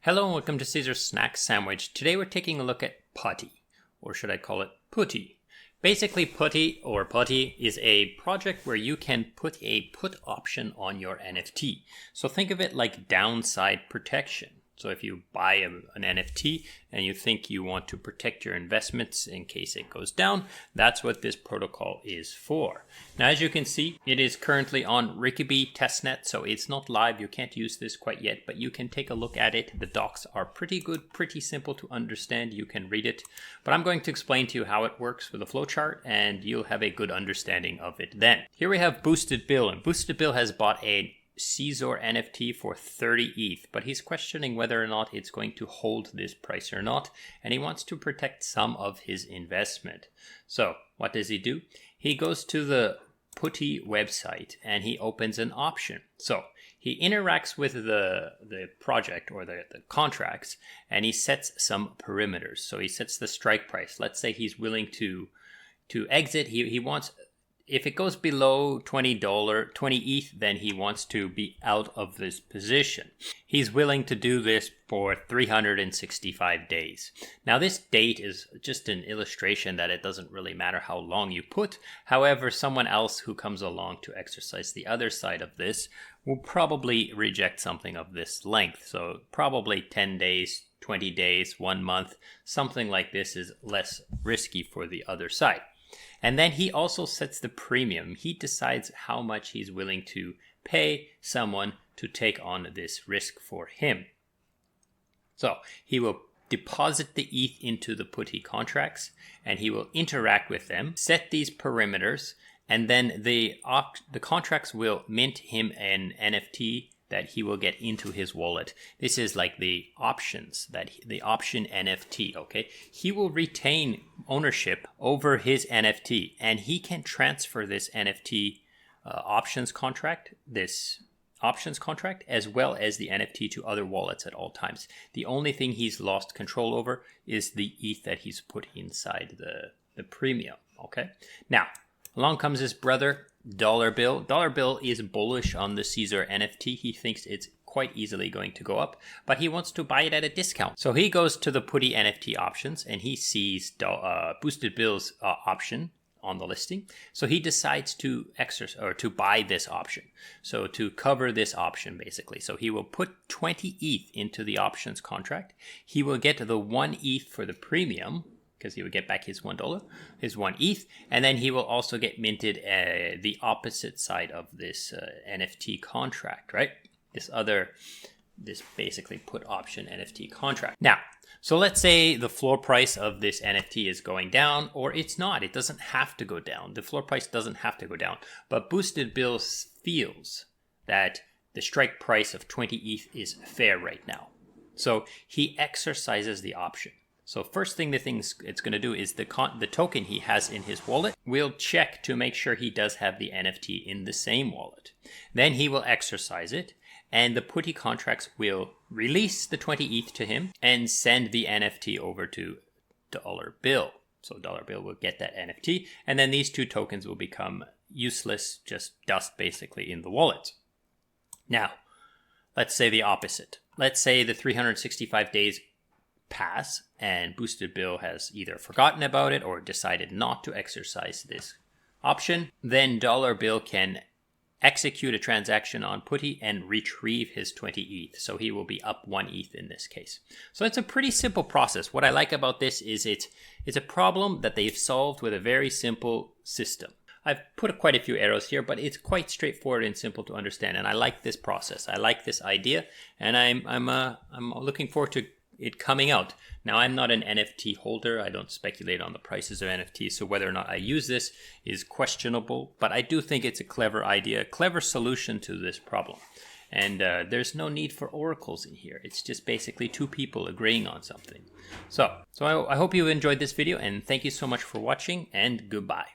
Hello and welcome to CEAZOR Snack Sandwich. Today we're taking a look at PUTTY, or should I call it PUTTY? Basically, PUTTY or PUTTY is a project where you can put a put option on your NFT. So think of it like downside protection. So if you buy an NFT and you think you want to protect your investments in case it goes down, that's what this protocol is for. Now, as you can see, it is currently on Rikkiby testnet, so it's not live. You can't use this quite yet, but you can take a look at it. The docs are pretty good, pretty simple to understand. You can read it, but I'm going to explain to you how it works with a flowchart, and you'll have a good understanding of it then. Here we have Boosted Bill, and Boosted Bill has bought a CEAZOR NFT for 30 ETH, but he's questioning whether or not it's going to hold this price or not, and he wants to protect some of his investment. So what does he do? He goes to the PUTTY website and he opens an option. So he interacts with the project or the contracts, and he sets some perimeters. So he sets the strike price. Let's say he's willing to exit. He wants, if it goes below $20, 20 ETH, then he wants to be out of this position. He's willing to do this for 365 days. Now, this date is just an illustration that it doesn't really matter how long you put. However, someone else who comes along to exercise the other side of this will probably reject something of this length. So probably 10 days, 20 days, 1 month, something like this is less risky for the other side. And then he also sets the premium. He decides how much he's willing to pay someone to take on this risk for him. So he will deposit the ETH into the PUTTY contracts, and he will interact with them, set these perimeters, and then the contracts will mint him an NFT that he will get into his wallet. This is like the options, the option NFT, okay? He will retain ownership over his NFT, and he can transfer this NFT options contract, as well as the NFT to other wallets at all times. The only thing he's lost control over is the ETH that he's put inside the premium, okay? Now, along comes his brother, Dollar Bill. Dollar Bill is bullish on the CEAZOR NFT. He thinks it's quite easily going to go up, but he wants to buy it at a discount. So he goes to the PUTTY NFT options and he sees Boosted Bill's option on the listing. So he decides to exercise or to buy this option. So to cover this option basically. So he will put 20 ETH into the options contract. He will get the 1 ETH for the premium, because he would get back his $1, his 1 ETH, and then he will also get minted the opposite side of this NFT contract, right? This basically put option NFT contract. Now, so let's say the floor price of this NFT is going down, or it's not. It doesn't have to go down. The floor price doesn't have to go down, but Boosted Bill feels that the strike price of 20 ETH is fair right now. So he exercises the option. So first thing it's going to do is the token he has in his wallet will check to make sure he does have the NFT in the same wallet. Then he will exercise it, and the PUTTY contracts will release the 20 ETH to him and send the NFT over to Dollar Bill. So Dollar Bill will get that NFT, and then these two tokens will become useless, just dust basically in the wallet. Now, let's say the opposite. Let's say the 365 days pass and Boosted Bill has either forgotten about it or decided not to exercise this option. Then Dollar Bill can execute a transaction on PUTTY and retrieve his 20 ETH. So he will be up 1 ETH in this case. So it's a pretty simple process. What I like about this is it's a problem that they've solved with a very simple system. I've put quite a few arrows here, but it's quite straightforward and simple to understand. And I like this process. I like this idea, and I'm looking forward to it coming out. Now, I'm not an NFT holder. I don't speculate on the prices of NFTs, so whether or not I use this is questionable, but I do think it's a clever idea, a clever solution to this problem. And there's no need for oracles in here. It's just basically two people agreeing on something. So I hope you enjoyed this video, and thank you so much for watching, and goodbye.